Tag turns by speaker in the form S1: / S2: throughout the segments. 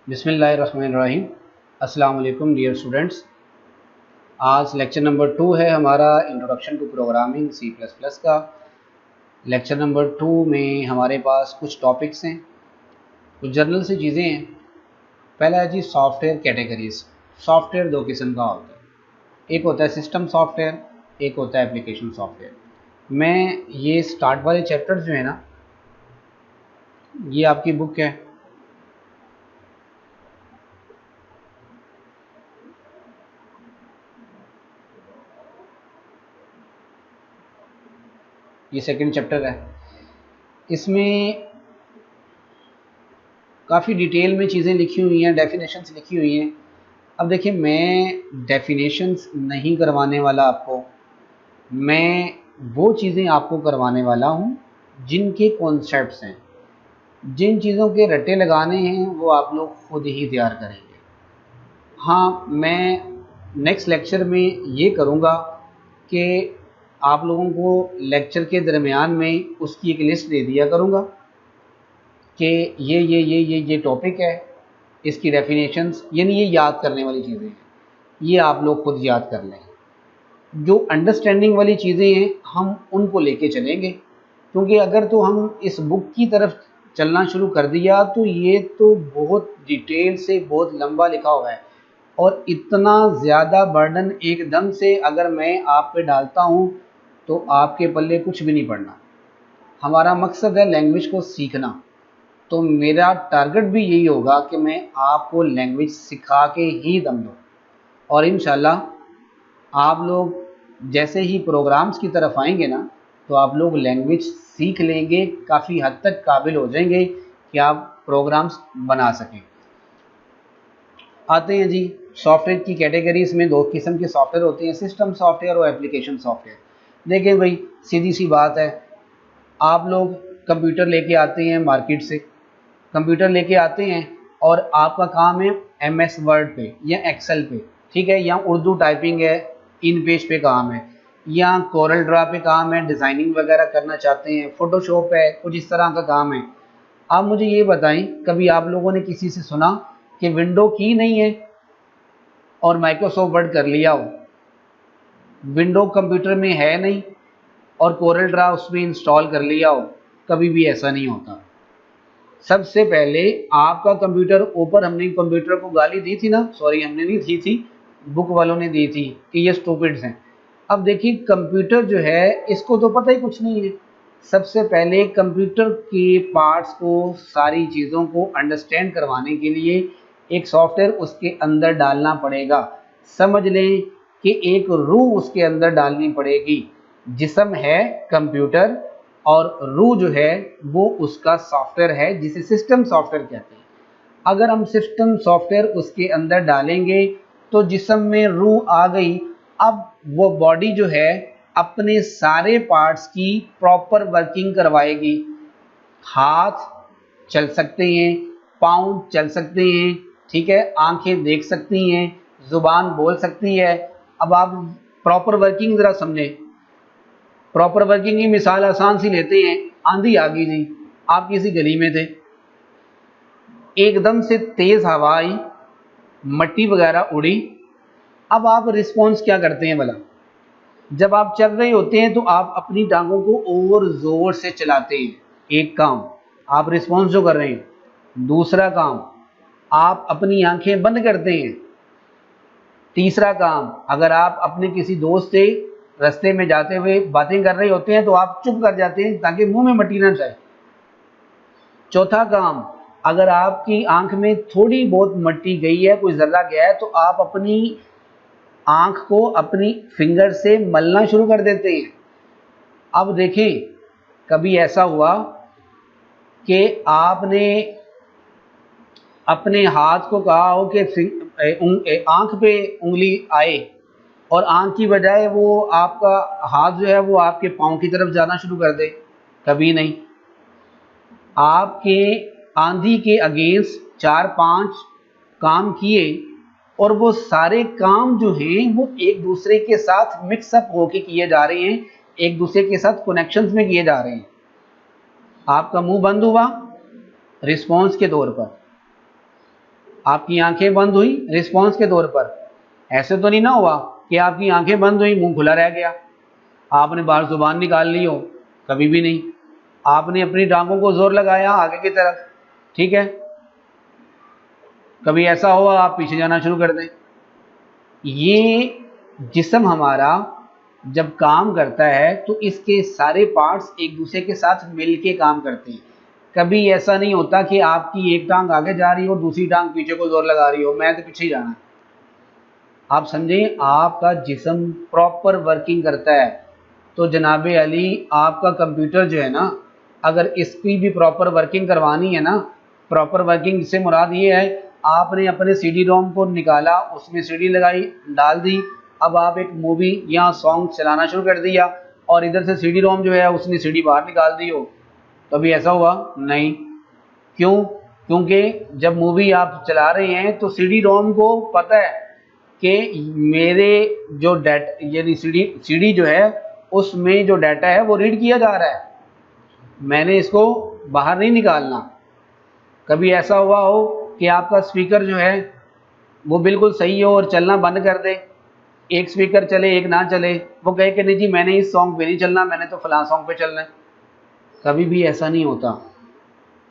S1: बिस्मिल्लाहिर्रहमानिर्रहीम। अस्सलाम वालेकुम डियर स्टूडेंट्स। आज लेक्चर नंबर 2 है हमारा introduction to programming C plus plus का। लेक्चर नंबर 2 में हमारे पास कुछ टॉपिक्स हैं, कुछ जनरल सी चीज़ें हैं। पहला है जी सॉफ्टवेयर कैटेगरीज। सॉफ्टवेयर दो किस्म का होता है, एक होता है सिस्टम सॉफ्टवेयर, एक होता है एप्लीकेशन सॉफ्टवेयर। मैं ये स्टार्ट वाले चैप्टर्स जो है ना, ये आपकी बुक है, ये सेकंड चैप्टर है। इसमें काफ़ी डिटेल में चीज़ें लिखी हुई हैं, डेफिनेशंस लिखी हुई हैं। अब देखिए, मैं डेफिनेशंस नहीं करवाने वाला आपको, मैं वो चीज़ें आपको करवाने वाला हूँ जिनके कॉन्सेप्ट्स हैं। जिन चीज़ों के रट्टे लगाने हैं वो आप लोग खुद ही तैयार करेंगे। हाँ, मैं नेक्स्ट लेक्चर में ये करूँगा कि आप लोगों को लेक्चर के दरमियान में उसकी एक लिस्ट दे दिया करूँगा कि ये टॉपिक है, इसकी डेफिनेशंस, यानी ये याद करने वाली चीज़ें हैं, ये आप लोग खुद याद कर लें। जो अंडरस्टैंडिंग वाली चीज़ें हैं हम उनको लेके चलेंगे, क्योंकि अगर तो हम इस बुक की तरफ चलना शुरू कर दिया तो ये तो बहुत डिटेल से बहुत लंबा लिखा हुआ है, और इतना ज़्यादा बर्डन एकदम से अगर मैं आप पे डालता हूँ तो आपके पल्ले कुछ भी नहीं पड़ना। हमारा मकसद है लैंग्वेज को सीखना, तो मेरा टारगेट भी यही होगा कि मैं आपको लैंग्वेज सिखा के ही दम दूँ। और इंशाल्लाह आप लोग जैसे ही प्रोग्राम्स की तरफ आएंगे ना, तो आप लोग लैंग्वेज सीख लेंगे, काफ़ी हद तक काबिल हो जाएंगे कि आप प्रोग्राम्स बना सकें। आते हैं जी सॉफ्टवेयर की कैटेगरीज में। दो किस्म के सॉफ्टवेयर होते हैं, सिस्टम सॉफ्टवेयर और एप्लीकेशन सॉफ्टवेयर। देखें भाई, सीधी सी बात है, आप लोग कंप्यूटर लेके आते हैं मार्केट से, कंप्यूटर लेके आते हैं और आपका काम है MS वर्ड पे या एक्सेल पे, ठीक है, या उर्दू टाइपिंग है, इन पेज पे काम है, या कोरल ड्रा पे काम है, डिज़ाइनिंग वगैरह करना चाहते हैं, फोटोशॉप है, कुछ इस तरह का काम है। आप मुझे ये बताएं, कभी आप लोगों ने किसी से सुना कि विंडो की नहीं है और माइक्रोसॉफ्ट वर्ड कर लिया हो? विंडो कंप्यूटर में है नहीं और कोरल ड्रा उसमें इंस्टॉल कर लिया हो? कभी भी ऐसा नहीं होता। सबसे पहले आपका कंप्यूटर ऊपर, हमने कंप्यूटर को गाली दी थी ना, सॉरी हमने नहीं दी थी, बुक वालों ने दी थी कि ये स्टूपिड्स हैं। अब देखिए, कंप्यूटर जो है इसको तो पता ही कुछ नहीं है। सबसे पहले कंप्यूटर के पार्ट्स को, सारी चीज़ों को अंडरस्टैंड करवाने के लिए एक सॉफ्टवेयर उसके अंदर डालना पड़ेगा। समझ लें कि एक रूह उसके अंदर डालनी पड़ेगी। जिस्म है कंप्यूटर और रूह जो है वो उसका सॉफ्टवेयर है, जिसे सिस्टम सॉफ्टवेयर कहते हैं। अगर हम सिस्टम सॉफ्टवेयर उसके अंदर डालेंगे तो जिस्म में रूह आ गई। अब वो बॉडी जो है अपने सारे पार्ट्स की प्रॉपर वर्किंग करवाएगी। हाथ चल सकते हैं, पाँव चल सकते हैं, ठीक है, आंखें देख सकती हैं, जुबान बोल सकती है। अब आप प्रॉपर वर्किंग ज़रा समझें। प्रॉपर वर्किंग की मिसाल आसान सी लेते हैं। आंधी आ गई जी, आप किसी गली में थे, एकदम से तेज हवा आई, मट्टी वगैरह उड़ी। अब आप रिस्पॉन्स क्या करते हैं भला? जब आप चल रहे होते हैं तो आप अपनी टांगों को और जोर से चलाते हैं, एक काम आप रिस्पॉन्स जो कर रहे हैं। दूसरा काम, आप अपनी आंखें बंद करते हैं। तीसरा काम, अगर आप अपने किसी दोस्त से रास्ते में जाते हुए बातें कर रहे होते हैं तो आप चुप कर जाते हैं ताकि मुंह में मट्टी ना जाए। चौथा काम, अगर आपकी आंख में थोड़ी बहुत मट्टी गई है, कोई जर्रा गया है, तो आप अपनी आंख को अपनी फिंगर से मलना शुरू कर देते हैं। अब देखें, कभी ऐसा हुआ कि आपने अपने हाथ को कहा हो कि आंख पे उंगली आए और आंख की बजाय वो आपका हाथ जो है वो आपके पाँव की तरफ जाना शुरू कर दे? कभी नहीं। आपके आंधी के अगेंस्ट 4-5 काम किए और वो सारे काम जो हैं वो एक दूसरे के साथ मिक्सअप होके किए जा रहे हैं, एक दूसरे के साथ कनेक्शंस में किए जा रहे हैं। आपका मुंह बंद हुआ रिस्पॉन्स के तौर पर, आपकी आंखें बंद हुई रिस्पॉन्स के तौर पर, ऐसे तो नहीं ना हुआ कि आपकी आंखें बंद हुई मुंह खुला रह गया, आपने बाहर जुबान निकाल ली हो, कभी भी नहीं। आपने अपनी टांगों को जोर लगाया आगे की तरफ, ठीक है, कभी ऐसा हुआ आप पीछे जाना शुरू कर दें। ये जिस्म हमारा जब काम करता है तो इसके सारे पार्ट्स एक दूसरे के साथ मिलके काम करते हैं। कभी ऐसा नहीं होता कि आपकी एक टांग आगे जा रही हो दूसरी टांग पीछे को जोर लगा रही हो, मैं तो पीछे ही जाना है। आप समझें, आपका जिस्म प्रॉपर वर्किंग करता है। तो जनाबे अली आपका कंप्यूटर जो है ना, अगर इसकी भी प्रॉपर वर्किंग करवानी है ना, प्रॉपर वर्किंग से मुराद ये है, आपने अपने सीडी रोम को निकाला, उसमें सीडी लगाई, डाल दी, अब आप एक मूवी या सॉन्ग चलाना शुरू कर दिया और इधर से सीडी रोम जो है उसने सीडी बाहर निकाल दी हो, कभी ऐसा हुआ? नहीं। क्यों? क्योंकि जब मूवी आप चला रहे हैं तो सीडी रोम को पता है कि मेरे जो डाटा यानी सीडी जो है उसमें जो डाटा है वो रीड किया जा रहा है, मैंने इसको बाहर नहीं निकालना। कभी ऐसा हुआ हो कि आपका स्पीकर जो है वो बिल्कुल सही हो और चलना बंद कर दे, एक स्पीकर चले एक ना चले, वो कहे कि नहीं जी मैंने इस सॉन्ग पे नहीं चलना, मैंने तो फलां सॉन्ग पे चलना है। कभी भी ऐसा नहीं होता।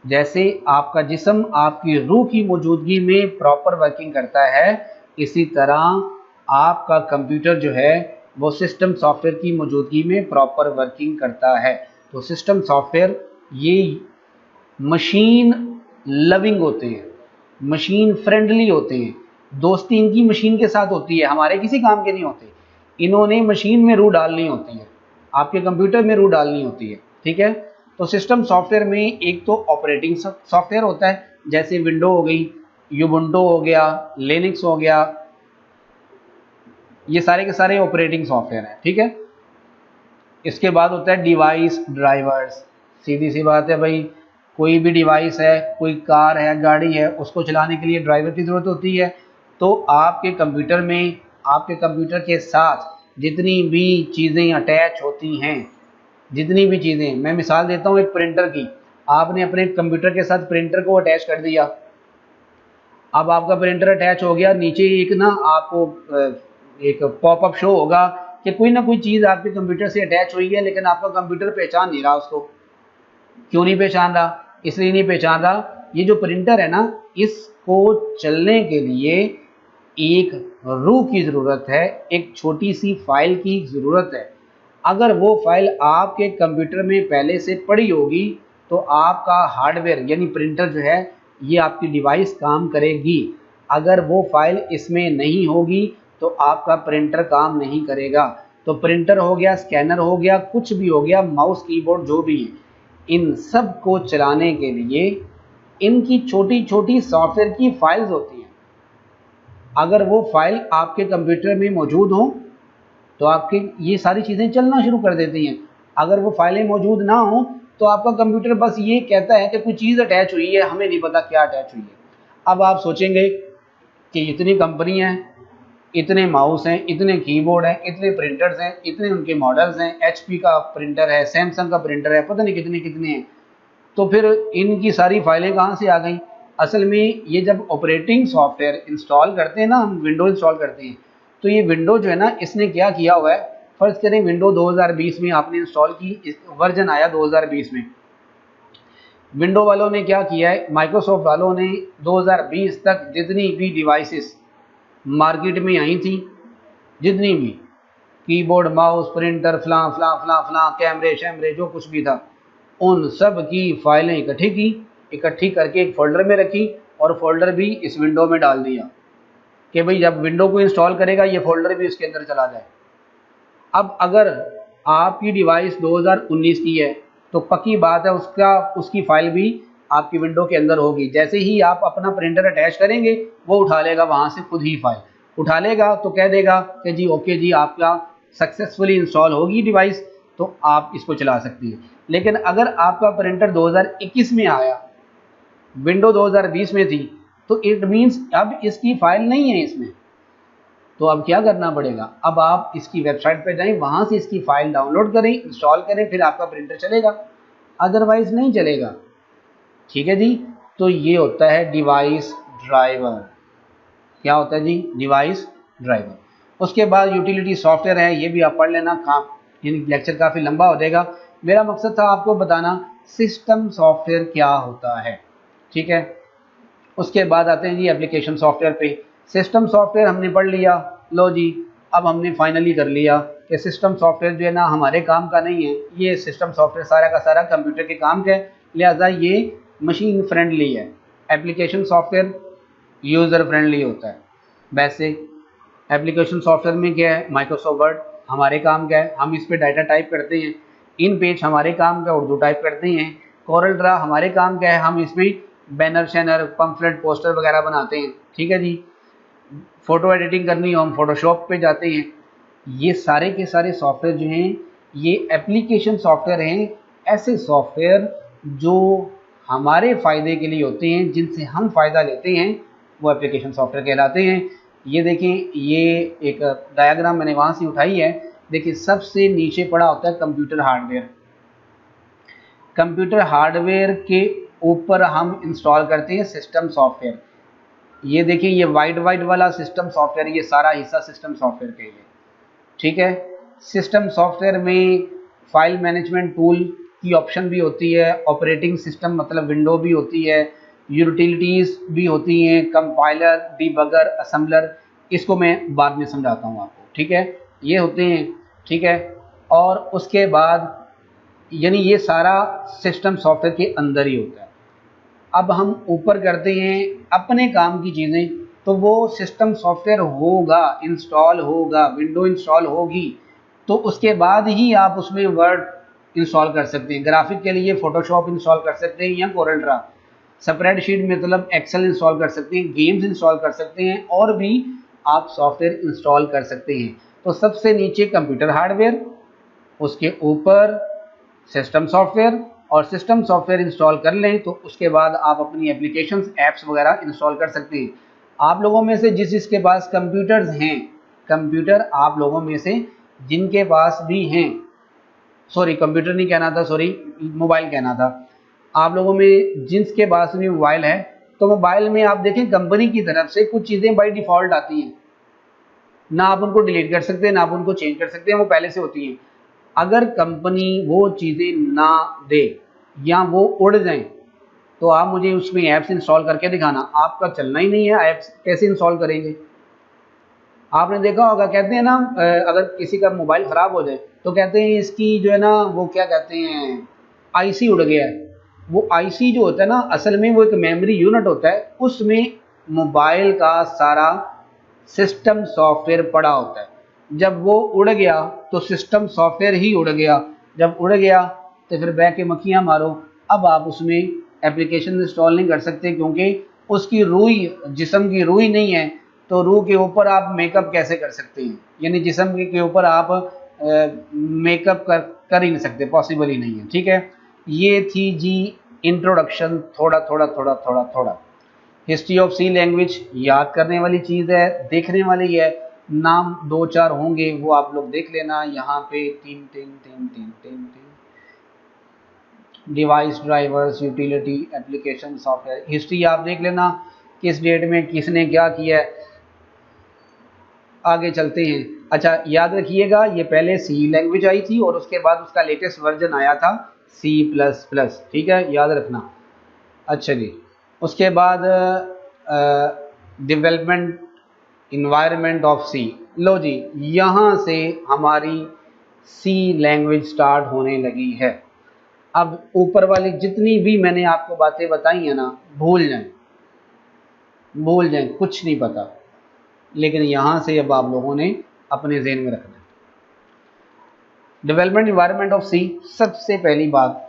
S1: जैसे आपका जिस्म आपकी रूह की मौजूदगी में प्रॉपर वर्किंग करता है, इसी तरह आपका कंप्यूटर जो है वो सिस्टम सॉफ्टवेयर की मौजूदगी में प्रॉपर वर्किंग करता है। तो सिस्टम सॉफ्टवेयर ये मशीन लविंग होते हैं, मशीन फ्रेंडली होते हैं, दोस्ती इनकी मशीन के साथ होती है, हमारे किसी काम के नहीं होते। इन्होंने मशीन में रूह डालनी होती है, आपके कंप्यूटर में रूह डालनी होती है, ठीक है। तो सिस्टम सॉफ्टवेयर में एक तो ऑपरेटिंग सॉफ्टवेयर होता है, जैसे विंडो हो गई, यूबुंटू हो गया, लिनक्स हो गया, ये सारे के सारे ऑपरेटिंग सॉफ्टवेयर हैं, ठीक है। इसके बाद होता है डिवाइस ड्राइवर्स। सीधी सी बात है भाई, कोई भी डिवाइस है, कोई कार है, गाड़ी है, उसको चलाने के लिए ड्राइवर की ज़रूरत होती है। तो आपके कंप्यूटर में, आपके कंप्यूटर के साथ जितनी भी चीज़ें अटैच होती हैं, जितनी भी चीज़ें, मैं मिसाल देता हूँ एक प्रिंटर की, आपने अपने कंप्यूटर के साथ प्रिंटर को अटैच कर दिया, अब आपका प्रिंटर अटैच हो गया, नीचे एक ना आपको एक पॉपअप शो होगा कि कोई ना कोई चीज़ आपके कंप्यूटर से अटैच हुई है, लेकिन आपका कंप्यूटर पहचान नहीं रहा उसको। क्यों नहीं पहचान रहा? इसलिए नहीं पहचान रहा, ये जो प्रिंटर है ना, इसको चलने के लिए एक रूह की ज़रूरत है, एक छोटी सी फाइल की ज़रूरत है। अगर वो फाइल आपके कंप्यूटर में पहले से पड़ी होगी तो आपका हार्डवेयर यानी प्रिंटर जो है, ये आपकी डिवाइस काम करेगी। अगर वो फाइल इसमें नहीं होगी तो आपका प्रिंटर काम नहीं करेगा। तो प्रिंटर हो गया, स्कैनर हो गया, कुछ भी हो गया, माउस कीबोर्ड जो भी है, इन सब को चलाने के लिए इनकी छोटी छोटी सॉफ्टवेयर की फाइल्स होती हैं। अगर वो फाइल आपके कंप्यूटर में मौजूद हो तो आपकी ये सारी चीज़ें चलना शुरू कर देती हैं। अगर वो फाइलें मौजूद ना हो तो आपका कंप्यूटर बस ये कहता है कि कोई चीज़ अटैच हुई है, हमें नहीं पता क्या अटैच हुई है। अब आप सोचेंगे कि इतनी कंपनी हैं, इतने माउस हैं, इतने कीबोर्ड हैं, इतने प्रिंटर्स हैं, इतने उनके मॉडल्स हैं, एचपी का प्रिंटर है, सैमसंग का प्रिंटर है, पता नहीं कितने कितने हैं, तो फिर इनकी सारी फाइलें कहाँ से आ गई? असल में ये जब ऑपरेटिंग सॉफ्टवेयर इंस्टॉल करते हैं ना, हम विंडो इंस्टॉल करते हैं, तो ये विंडो जो है ना, इसने क्या किया हुआ है, फर्ज करें विंडो 2020 में आपने इंस्टॉल की, वर्जन आया 2020 में, विंडो वालों ने क्या किया है, माइक्रोसॉफ्ट वालों ने 2020 तक जितनी भी डिवाइसेस मार्केट में आई थी, जितनी भी कीबोर्ड, माउस, प्रिंटर, फलां फलां फलां फलां, कैमरे शैमरे जो कुछ भी था, उन सब की फाइलें इकट्ठी की, इकट्ठी करके एक फ़ोल्डर में रखी और फोल्डर भी इस विंडो में डाल दिया कि भाई जब विंडो को इंस्टॉल करेगा ये फ़ोल्डर भी उसके अंदर चला जाए। अब अगर आपकी डिवाइस 2019 की है तो पक्की बात है उसकी फ़ाइल भी आपकी विंडो के अंदर होगी। जैसे ही आप अपना प्रिंटर अटैच करेंगे वो उठा लेगा वहाँ से, खुद ही फाइल उठा लेगा, तो कह देगा कि जी ओके जी आपका सक्सेसफुली इंस्टॉल होगी डिवाइस, तो आप इसको चला सकती हैं। लेकिन अगर आपका प्रिंटर 2021 में आया, विंडो 2020 में थी, तो इट मीन्स अब इसकी फ़ाइल नहीं है इसमें, तो अब क्या करना पड़ेगा, अब आप इसकी वेबसाइट पर जाएं, वहाँ से इसकी फ़ाइल डाउनलोड करें, इंस्टॉल करें, फिर आपका प्रिंटर चलेगा, अदरवाइज़ नहीं चलेगा। ठीक है जी। तो ये होता है डिवाइस ड्राइवर। क्या होता है जी? Device driver. उसके बाद यूटिलिटी सॉफ्टवेयर है, ये भी आप पढ़ लेना, लेक्चर काफ़ी लंबा हो जाएगा। मेरा मकसद था आपको बताना सिस्टम सॉफ्टवेयर क्या होता है, ठीक है। उसके बाद आते हैं जी एप्लीकेशन सॉफ्टवेयर पे। सिस्टम सॉफ्टवेयर हमने पढ़ लिया, लो जी अब हमने फाइनली कर लिया कि सिस्टम सॉफ्टवेयर जो है ना हमारे काम का नहीं है, ये सिस्टम सॉफ्टवेयर सारा का सारा कंप्यूटर के काम का है, लिहाजा ये मशीन फ्रेंडली है। एप्लीकेशन सॉफ्टवेयर यूज़र फ्रेंडली होता है। वैसे एप्लीकेशन सॉफ्टवेयर में क्या है? माइक्रोसॉफ्ट वर्ड हमारे काम का है, हम इस पर डाटा टाइप करते हैं। इन पेज हमारे काम का उर्दू टाइप करते हैं। कोरल ड्रा हमारे काम का है, हम इसमें बैनर शैनर पम्फलेट पोस्टर वगैरह बनाते हैं, ठीक है जी। फ़ोटो एडिटिंग करनी हो हम फोटोशॉप पे जाते हैं। ये सारे के सारे सॉफ्टवेयर जो हैं ये एप्लीकेशन सॉफ्टवेयर हैं, ऐसे सॉफ्टवेयर जो हमारे फ़ायदे के लिए होते हैं, जिनसे हम फ़ायदा लेते हैं, वो एप्लीकेशन सॉफ्टवेयर कहलाते हैं। ये देखें, ये एक डायग्राम मैंने वहाँ से उठाई है। देखिए सबसे नीचे पड़ा होता है कंप्यूटर हार्डवेयर। कंप्यूटर हार्डवेयर के ऊपर हम इंस्टॉल करते हैं सिस्टम सॉफ्टवेयर। ये देखिए ये वाइट वाला सिस्टम सॉफ्टवेयर, ये सारा हिस्सा सिस्टम सॉफ्टवेयर के लिए, ठीक है। सिस्टम सॉफ्टवेयर में फाइल मैनेजमेंट टूल की ऑप्शन भी होती है, ऑपरेटिंग सिस्टम मतलब विंडो भी होती है, यूटिलिटीज़ भी होती हैं, कंपाइलर, डिबगर, असेंबलर, इसको मैं बाद में समझाता हूँ आपको, ठीक है। ये होते हैं, ठीक है। और उसके बाद यानी ये सारा सिस्टम सॉफ्टवेयर के अंदर ही होता है। अब हम ऊपर करते हैं अपने काम की चीज़ें, तो वो सिस्टम सॉफ्टवेयर होगा, इंस्टॉल होगा, विंडो इंस्टॉल होगी, तो उसके बाद ही आप उसमें वर्ड इंस्टॉल कर सकते हैं। ग्राफिक के लिए फ़ोटोशॉप इंस्टॉल कर सकते हैं या कोरल ड्रा। स्प्रेडशीट मतलब एक्सेल इंस्टॉल कर सकते हैं, गेम्स इंस्टॉल कर सकते हैं, और भी आप सॉफ्टवेयर इंस्टॉल कर सकते हैं। तो सबसे नीचे कंप्यूटर हार्डवेयर, उसके ऊपर सिस्टम सॉफ्टवेयर, और सिस्टम सॉफ्टवेयर इंस्टॉल कर लें तो उसके बाद आप अपनी एप्लीकेशंस ऐप्स वगैरह इंस्टॉल कर सकते हैं। आप लोगों में से जिसके पास कंप्यूटर्स हैं, कंप्यूटर आप लोगों में से जिनके पास भी हैं, सॉरी कंप्यूटर नहीं कहना था, सॉरी मोबाइल कहना था, आप लोगों में जिनके पास भी मोबाइल है, तो मोबाइल में आप देखें कंपनी की तरफ से कुछ चीज़ें बाई डिफ़ॉल्ट आती हैं, ना आप उनको डिलीट कर सकते हैं ना आप उनको चेंज कर सकते हैं, वो पहले से होती हैं। अगर कंपनी वो चीज़ें ना दे या वो उड़ जाएं, तो आप मुझे उसमें ऐप्स इंस्टॉल करके दिखाना। आपका चलना ही नहीं है, ऐप्स कैसे इंस्टॉल करेंगे? आपने देखा होगा, कहते हैं ना अगर किसी का मोबाइल ख़राब हो जाए तो कहते हैं इसकी जो है ना वो क्या कहते हैं, आईसी उड़ गया है। वो आईसी जो होता है ना, असल में वो एक मेमोरी यूनिट होता है, उसमें मोबाइल का सारा सिस्टम सॉफ्टवेयर पड़ा होता है। जब वो उड़ गया तो सिस्टम सॉफ्टवेयर ही उड़ गया, जब उड़ गया तो फिर बैठ के मक्खियाँ मारो। अब आप उसमें एप्लीकेशन इंस्टॉल नहीं कर सकते, क्योंकि उसकी रूह, जिस्म की रूह ही नहीं है, तो रूह के ऊपर आप मेकअप कैसे कर सकते हैं? यानी जिस्म के ऊपर आप मेकअप कर ही नहीं सकते, पॉसिबल ही नहीं है, ठीक है। ये थी जी इंट्रोडक्शन, थोड़ा। हिस्ट्री ऑफ सी लैंग्वेज याद करने वाली चीज़ है, देखने वाली है, नाम 2-4 होंगे वो आप लोग देख लेना। यहाँ पे तीन device drivers, utility, application software, history आप देख लेना किस डेट में किसने क्या किया है। आगे चलते हैं। अच्छा याद रखिएगा, ये पहले सी लैंग्वेज आई थी और उसके बाद उसका लेटेस्ट वर्जन आया था C++, ठीक है, याद रखना। अच्छा जी, उसके बाद डेवलपमेंट इन्वायरमेंट ऑफ सी। लो जी, यहाँ से हमारी सी लैंग्वेज स्टार्ट होने लगी है। अब ऊपर वाली जितनी भी मैंने आपको बातें बताई हैं ना, भूल जाएं, कुछ नहीं पता, लेकिन यहाँ से अब आप लोगों ने अपने ज़हन में रखना है। डेवलपमेंट इन्वायरमेंट ऑफ सी, सबसे पहली बात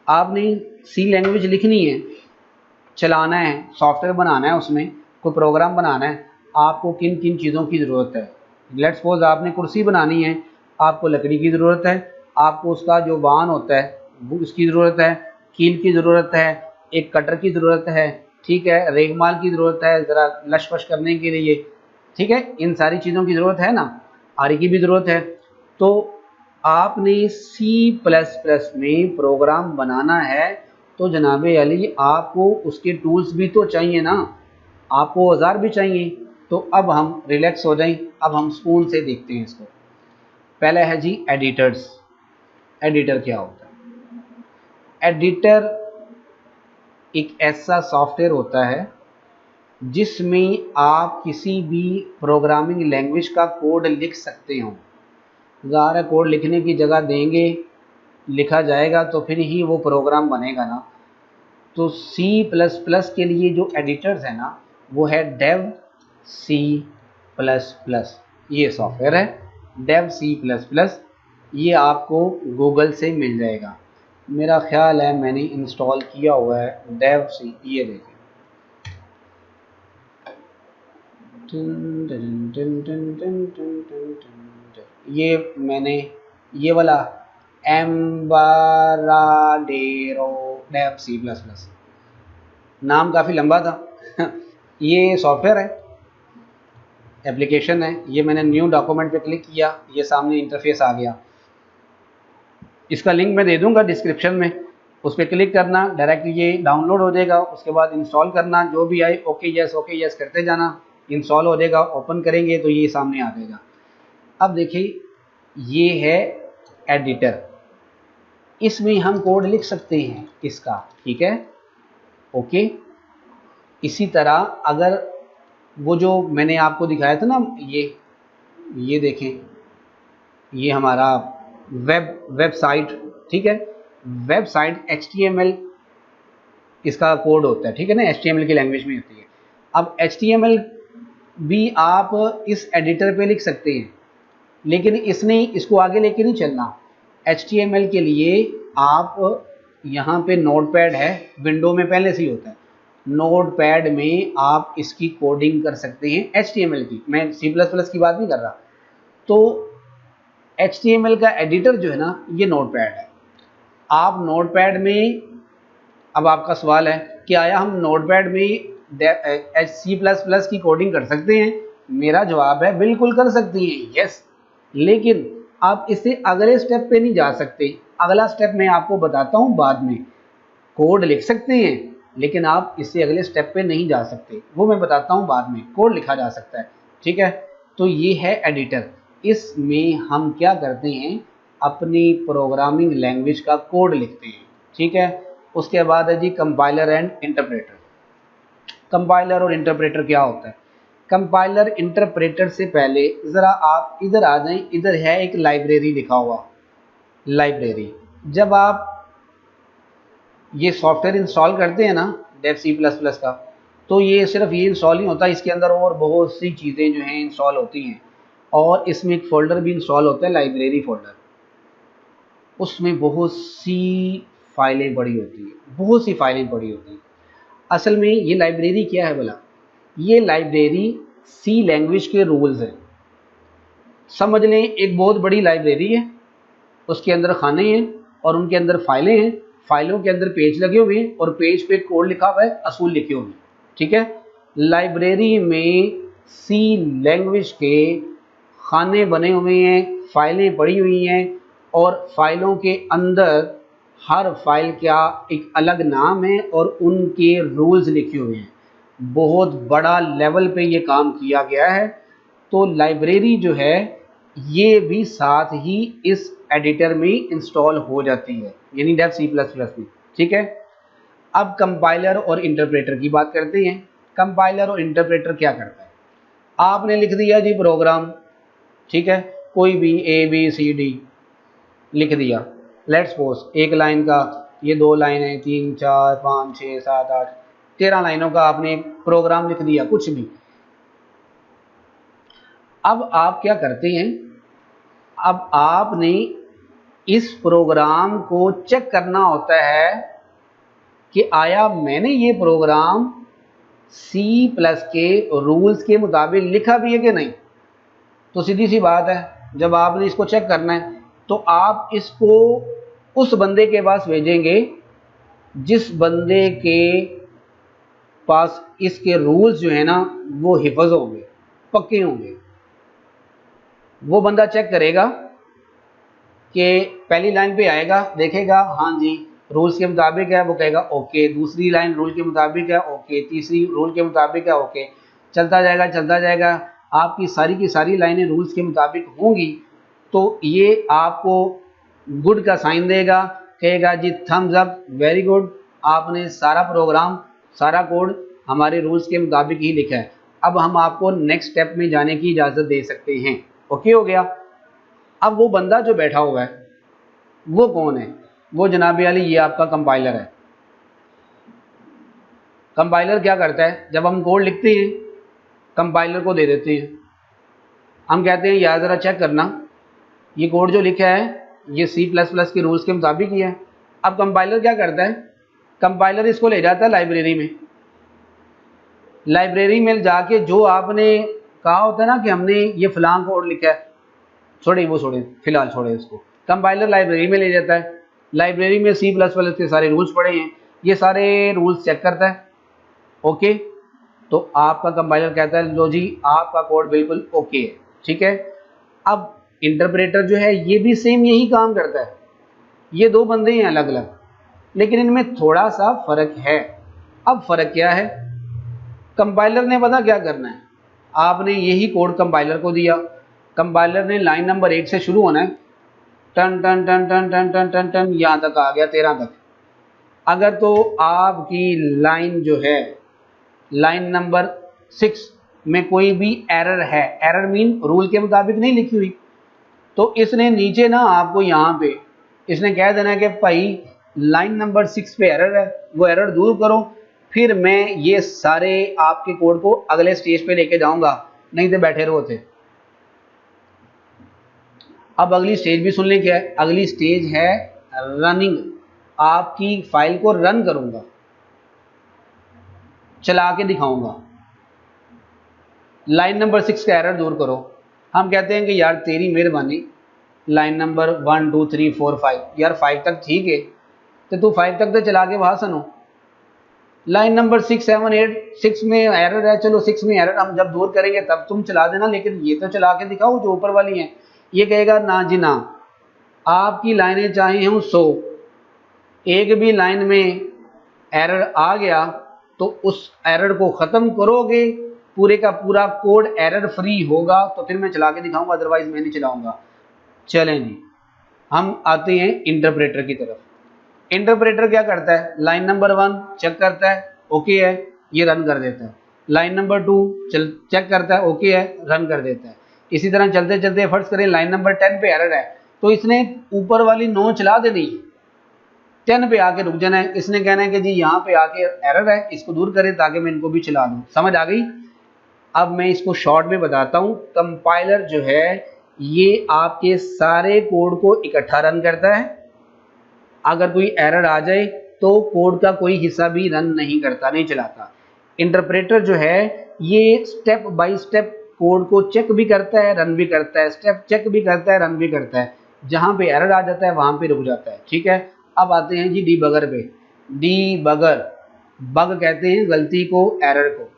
S1: आपने सी लैंग्वेज लिखनी है, चलाना है, सॉफ्टवेयर बनाना है, उसमें कोई प्रोग्राम बनाना है, आपको किन किन चीज़ों की ज़रूरत है। लेट्स सपोज आपने कुर्सी बनानी है, आपको लकड़ी की ज़रूरत है, आपको उसका जो वाहन होता है वो उसकी ज़रूरत है, कील की ज़रूरत है, एक कटर की ज़रूरत है, ठीक है, रेगमाल की ज़रूरत है ज़रा लशपश करने के लिए, ठीक है, इन सारी चीज़ों की ज़रूरत है ना, आरी की भी ज़रूरत है। तो आपने C++ में प्रोग्राम बनाना है तो जनाबे अली आपको उसके टूल्स भी तो चाहिए ना। आपको औजार भी चाहिए, तो अब हम रिलैक्स हो जाएं, अब हम सुकून से देखते हैं इसको। पहला है जी एडिटर्स। एडिटर क्या होता है? एडिटर एक ऐसा सॉफ्टवेयर होता है जिसमें आप किसी भी प्रोग्रामिंग लैंग्वेज का कोड लिख सकते हो। ज़ाहिर कोड लिखने की जगह देंगे, लिखा जाएगा तो फिर ही वो प्रोग्राम बनेगा ना। तो C++ के लिए जो एडिटर्स है ना, वो है डेव C++। ये सॉफ्टवेयर है डेव C++। ये आपको गूगल से मिल जाएगा। मेरा ख्याल है मैंने इंस्टॉल किया हुआ है डेव C। ये देखें, ये मैंने ये वाला एम्बाराडेरो डेव C++, नाम काफ़ी लंबा था। ये सॉफ्टवेयर है, एप्लीकेशन है। ये मैंने न्यू डॉक्यूमेंट पे क्लिक किया, ये सामने इंटरफेस आ गया। इसका लिंक मैं दे दूंगा डिस्क्रिप्शन में, उस पर क्लिक करना, डायरेक्ट ये डाउनलोड हो जाएगा। उसके बाद इंस्टॉल करना, जो भी आए ओके यस करते जाना, इंस्टॉल हो जाएगा। ओपन करेंगे तो ये सामने आ जाएगा। अब देखिए ये है एडिटर, इसमें हम कोड लिख सकते हैं इसका, ठीक है, ओके। इसी तरह अगर वो जो मैंने आपको दिखाया था ना, ये देखें, ये हमारा वेबसाइट, ठीक है, वेबसाइट HTML इसका कोड होता है, ठीक है ना, HTML की लैंग्वेज में होती है। अब HTML भी आप इस एडिटर पे लिख सकते हैं, लेकिन इसने इसको आगे लेके नहीं चलना। HTML के लिए आप यहाँ पे नोटपैड है, विंडो में पहले से ही होता है, नोटपैड में आप इसकी कोडिंग कर सकते हैं HTML की। मैं C++ की बात नहीं कर रहा। तो HTML का एडिटर जो है ना, ये नोटपैड है। आप नोटपैड में, अब आपका सवाल है कि आया हम नोटपैड में C++ की कोडिंग कर सकते हैं? मेरा जवाब है बिल्कुल कर सकते हैं, यस। लेकिन आप इससे अगले स्टेप पे नहीं जा सकते। अगला स्टेप मैं आपको बताता हूँ बाद में। कोड लिख सकते हैं, लेकिन आप इससे अगले स्टेप पे नहीं जा सकते, वो मैं बताता हूँ बाद में। कोड लिखा जा सकता है, ठीक है। तो ये है एडिटर, इसमें हम क्या करते हैं, अपनी प्रोग्रामिंग लैंग्वेज का कोड लिखते हैं, ठीक है। उसके बाद है जी कंपाइलर एंड इंटरप्रेटर। कंपाइलर और इंटरप्रेटर क्या होता है? कंपाइलर इंटरप्रेटर से पहले ज़रा आप इधर आ जाएं। इधर है एक लाइब्रेरी लिखा हुआ, लाइब्रेरी। जब आप ये सॉफ्टवेयर इंस्टॉल करते हैं ना डेव C++ का, तो ये सिर्फ ये इंस्टॉल नहीं होता, इसके अंदर और बहुत सी चीज़ें जो हैं इंस्टॉल होती हैं। और इसमें एक फ़ोल्डर भी इंस्टॉल होता है, लाइब्रेरी फ़ोल्डर। उसमें बहुत सी फाइलें पड़ी होती हैं, बहुत सी फाइलें पड़ी होती हैं। असल में ये लाइब्रेरी क्या है भला? ये लाइब्रेरी C लैंग्वेज के रूल्स हैं। समझ लें एक बहुत बड़ी लाइब्रेरी है, उसके अंदर खाने हैं और उनके अंदर फाइलें हैं, फाइलों के अंदर पेज लगे हुए हैं और पेज पे कोड लिखा हुआ है, असूल लिखे हुए हैं, ठीक है। लाइब्रेरी में C लैंग्वेज के खाने बने हुए हैं, फाइलें पड़ी हुई हैं और फाइलों के अंदर हर फाइल का एक अलग नाम है और उनके रूल्स लिखे हुए हैं। बहुत बड़ा लेवल पे ये काम किया गया है। तो लाइब्रेरी जो है ये भी साथ ही इस एडिटर में इंस्टॉल हो जाती है, यानी डेव C++ में, ठीक है। अब कंपाइलर और इंटरप्रेटर की बात करते हैं। कंपाइलर और इंटरप्रेटर क्या करता है? आपने लिख दिया जी प्रोग्राम, ठीक है, कोई भी ABCD लिख दिया। लेट्स सपोज एक लाइन का, ये 2 लाइन है, 3 4 5 6 7 8 13 लाइनों का आपने एक प्रोग्राम लिख दिया, कुछ भी। अब आप क्या करते हैं, अब आपने इस प्रोग्राम को चेक करना होता है कि आया मैंने ये प्रोग्राम C+ के रूल्स के मुताबिक लिखा भी है कि नहीं। तो सीधी सी बात है, जब आपने इसको चेक करना है तो आप इसको उस बंदे के पास भेजेंगे जिस बंदे के पास इसके रूल्स जो है ना वो हिफज होंगे, पक्के होंगे। वो बंदा चेक करेगा कि पहली लाइन पे आएगा, देखेगा हाँ जी रूल्स के मुताबिक है वो कहेगा ओके, दूसरी लाइन रूल के मुताबिक है ओके, तीसरी रूल के मुताबिक है ओके, चलता जाएगा चलता जाएगा। आपकी सारी की सारी लाइनें रूल्स के मुताबिक होंगी तो ये आपको गुड का साइन देगा, कहेगा जी थम्स अप, वेरी गुड, आपने सारा प्रोग्राम सारा कोड हमारे रूल्स के मुताबिक ही लिखा है। अब हम आपको नेक्स्ट स्टेप में जाने की इजाज़त दे सकते हैं। ओके हो गया। अब वो बंदा जो बैठा हुआ है वो कौन है? वो जनाब वाली ये आपका कंपाइलर है। कंपाइलर क्या करता है, जब हम कोड लिखते हैं कंपाइलर को दे देते हैं, हम कहते हैं यार ज़रा चेक करना ये कोड जो लिखा है ये C++ के रूल्स के मुताबिक ही है। अब कंपाइलर क्या करता है, कंपाइलर इसको ले जाता है लाइब्रेरी में। लाइब्रेरी में जाके जो आपने कहा होता है ना कि हमने ये फलां कोड लिखा है, छोड़े वो छोड़े फिलहाल छोड़े उसको, कंपाइलर लाइब्रेरी में ले जाता है। लाइब्रेरी में C++ के सारे रूल्स पड़े हैं, ये सारे रूल्स चेक करता है। ओके, तो आपका कंपाइलर कहता है लो जी आपका कोड बिल्कुल ओके है, ठीक है। अब इंटरप्रेटर जो है ये भी सेम यही काम करता है। ये दो बंदे हैं अलग अलग, लेकिन इनमें थोड़ा सा फ़र्क है। अब फ़र्क क्या है, कंपाइलर ने पता क्या करना है, आपने यही कोड कंपाइलर को दिया, कंपाइलर ने लाइन नंबर 1 से शुरू होना है, टन टन टन टन टन टन टन टन यहाँ तक आ गया 13 तक। अगर तो आपकी लाइन जो है लाइन नंबर 6 में कोई भी एरर है, एरर मीन रूल के मुताबिक नहीं लिखी हुई, तो इसने नीचे ना आपको यहाँ पे इसने कह देना कि भाई लाइन नंबर 6 पे एरर है, वो एरर दूर करो, फिर मैं ये सारे आपके कोड को अगले स्टेज पे लेके जाऊंगा, नहीं तो बैठे रहो थे। अब अगली स्टेज भी सुन लें, क्या है अगली स्टेज है रनिंग। आपकी फाइल को रन करूंगा, चला के दिखाऊंगा, लाइन नंबर 6 का एरर दूर करो। हम कहते हैं कि यार तेरी मेहरबानी लाइन नंबर 1 2 3 4 5, यार 5 तक ठीक है तो तू 5 तक तो चला के वहां सुनो। लाइन नंबर 6 7 8 6 में एरर है, चलो 6 में एरर हम जब दूर करेंगे तब तुम चला देना, लेकिन ये तो चला के दिखाओ जो ऊपर वाली हैं। ये कहेगा ना जी ना, आपकी लाइनें चाहे हूँ 100, एक भी लाइन में एरर आ गया तो उस एरर को ख़त्म करोगे, पूरे का पूरा कोड एरर फ्री होगा तो फिर मैं चला के दिखाऊंगा, अदरवाइज मैं नहीं चलाऊंगा। चलें जी, हम आते हैं इंटरप्रेटर की तरफ। इंटरप्रेटर क्या करता है, लाइन नंबर 1 चेक करता है ओके है, ये रन कर देता है। लाइन नंबर 2 चेक करता है ओके है, रन कर देता है। इसी तरह चलते चलते फर्ज करें लाइन नंबर 10 पे एरर है, तो इसने ऊपर वाली 9 चला देनी है, 10 पे आके रुक जाना है। इसने कहना है कि जी यहाँ पे आके एरर है, इसको दूर करें ताकि मैं इनको भी चला दूँ। समझ आ गई? अब मैं इसको शॉर्ट में बताता हूँ। कंपाइलर जो है ये आपके सारे कोड को इकट्ठा रन करता है, अगर कोई एरर आ जाए तो कोड का कोई हिस्सा भी रन नहीं करता, नहीं चलाता। इंटरप्रेटर जो है ये स्टेप बाय स्टेप कोड को चेक भी करता है, रन भी करता है, स्टेप चेक भी करता है, रन भी करता है। जहाँ पे एरर आ जाता है वहाँ पे रुक जाता है, ठीक है। अब आते हैं जी डीबगर पे। डीबगर, बग कहते हैं गलती को, एरर को।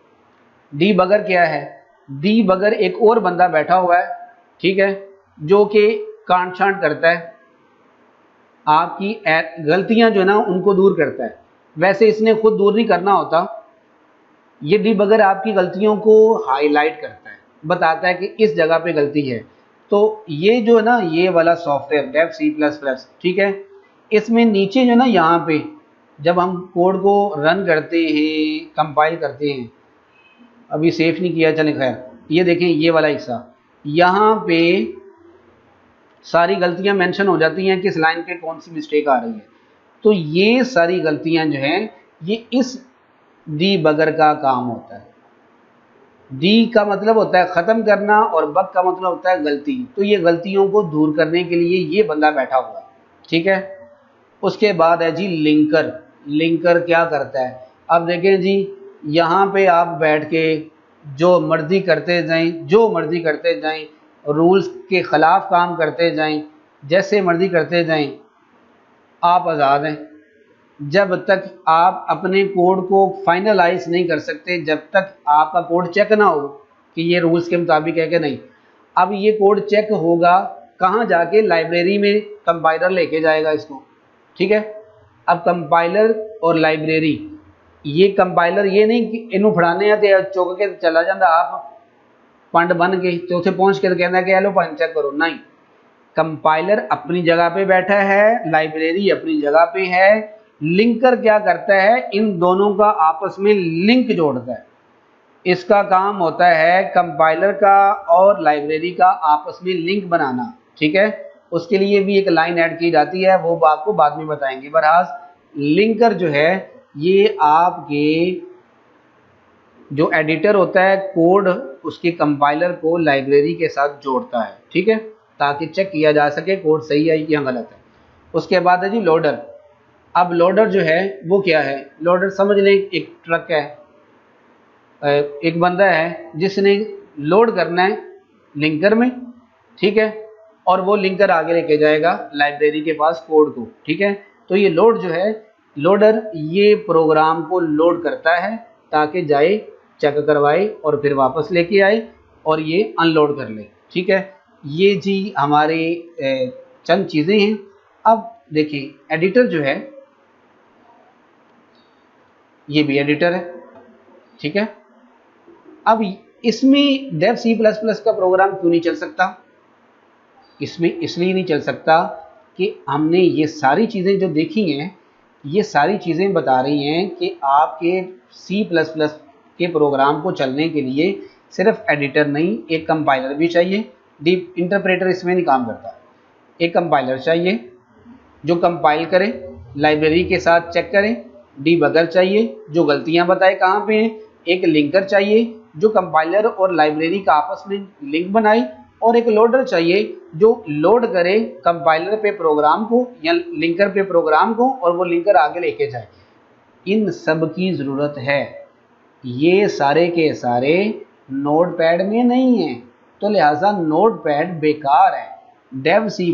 S1: डीबगर क्या है, डीबगर एक और बंदा बैठा हुआ है, ठीक है, जो कि कांट छांट करता है, आपकी गलतियां जो है ना उनको दूर करता है। वैसे इसने खुद दूर नहीं करना होता, ये डीबगर आपकी गलतियों को हाईलाइट करता है, बताता है कि इस जगह पे गलती है। तो ये जो है ना ये वाला सॉफ्टवेयर डेव C++, ठीक है, इसमें नीचे जो ना यहाँ पे जब हम कोड को रन करते हैं, कंपाइल करते हैं, अभी सेव नहीं किया, चले खैर, ये देखें ये वाला हिस्सा, यहाँ पे सारी गलतियां मेंशन हो जाती हैं किस लाइन पे कौन सी मिस्टेक आ रही है। तो ये सारी गलतियां जो हैं ये इस डीबगर का काम होता है। डी का मतलब होता है ख़त्म करना और बग का मतलब होता है गलती। तो ये गलतियों को दूर करने के लिए ये बंदा बैठा हुआ है, ठीक है। उसके बाद है जी लिंकर। लिंकर क्या करता है, अब देखें जी यहाँ पे आप बैठ के जो मर्जी करते जाएं, जो मर्जी करते जाएं, रूल्स के ख़िलाफ़ काम करते जाएं, जैसे मर्जी करते जाएं, आप आज़ाद हैं। जब तक आप अपने कोड को फाइनलाइज नहीं कर सकते, जब तक आपका कोड चेक ना हो कि ये रूल्स के मुताबिक है कि नहीं। अब ये कोड चेक होगा कहाँ जाके, लाइब्रेरी में कंपाइलर लेके जाएगा इसको, ठीक है। अब कंपाइलर और लाइब्रेरी, ये कंपाइलर ये नहीं कि इनू फड़ाने हैं तो चुक के चला जाता आप पंड बन के तो उसे पहुँच के कहना कि लो पंड चेक करो, नहीं। कंपाइलर अपनी जगह पे बैठा है, लाइब्रेरी अपनी जगह पे है, लिंकर क्या करता है, इन दोनों का आपस में लिंक जोड़ता है। इसका काम होता है कंपाइलर का और लाइब्रेरी का आपस में लिंक बनाना, ठीक है। उसके लिए भी एक लाइन ऐड की जाती है, वो आपको बाद में बताएंगे। बहरहाल लिंकर जो है ये आपके जो एडिटर होता है कोड उसके कंपाइलर को लाइब्रेरी के साथ जोड़ता है, ठीक है, ताकि चेक किया जा सके कोड सही है या गलत है। उसके बाद है जी लोडर। अब लोडर जो है वो क्या है, लोडर समझ लें एक ट्रक है, एक बंदा है जिसने लोड करना है लिंकर में, ठीक है, और वो लिंकर आगे लेके जाएगा लाइब्रेरी के पास कोड को, ठीक है। तो ये लोड जो है, लोडर ये प्रोग्राम को लोड करता है ताकि जाए चेक करवाए और फिर वापस लेके आए और ये अनलोड कर ले, ठीक है। ये जी हमारे चंद चीज़ें हैं। अब देखिए एडिटर जो है ये भी एडिटर है, ठीक है। अब इसमें डेव C++ का प्रोग्राम क्यों नहीं चल सकता, इसमें इसलिए नहीं चल सकता कि हमने ये सारी चीज़ें जो देखी हैं, ये सारी चीज़ें बता रही हैं कि आपके C++ के प्रोग्राम को चलने के लिए सिर्फ एडिटर नहीं, एक कंपाइलर भी चाहिए। डीप इंटरप्रेटर इसमें नहीं काम करता, एक कंपाइलर चाहिए जो कंपाइल करे, लाइब्रेरी के साथ चेक करे, डीबगर चाहिए जो गलतियां बताए कहाँ पे हैं, एक लिंकर चाहिए जो कंपाइलर और लाइब्रेरी का आपस में लिंक बनाए, और एक लोडर चाहिए जो लोड करे कंपाइलर पे प्रोग्राम को या लिंकर पे प्रोग्राम को और वो लिंकर आगे लेके जाए। इन सब की ज़रूरत है, ये सारे के सारे नोटपैड में नहीं है, तो लिहाजा नोटपैड बेकार है। डेव C++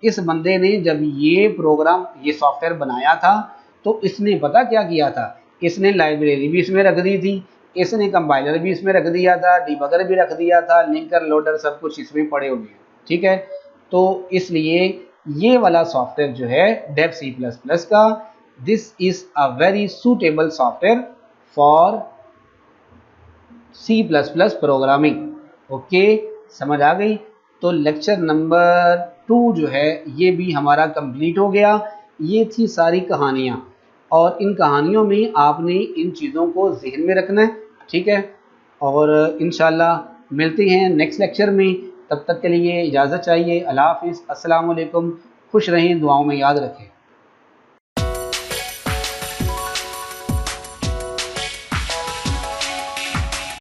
S1: इस बंदे ने जब ये प्रोग्राम ये सॉफ्टवेयर बनाया था तो इसने पता क्या किया था, इसने लाइब्रेरी भी इसमें रख दी थी, इसने कंपाइलर भी इसमें रख दिया था, डिबगर भी रख दिया था, लिंकर लोडर सब कुछ इसमें पड़े हुए हैं, ठीक है। तो इसलिए ये वाला सॉफ्टवेयर जो है डेव C++ का, this is a very suitable software for C++ programming. Okay, समझ आ गई। तो लेक्चर नंबर 2 जो है ये भी हमारा कंप्लीट हो गया। ये थी सारी कहानियाँ, और इन कहानियों में आपने इन चीज़ों को जहन में रखना है, ठीक है। और इंशाल्लाह मिलते हैं नेक्स्ट लेक्चर में, तब तक के लिए इजाज़त चाहिए। अल्लाह हाफिज़, अस्सलाम वालेकुम, खुश रहें, दुआओं में याद रखें।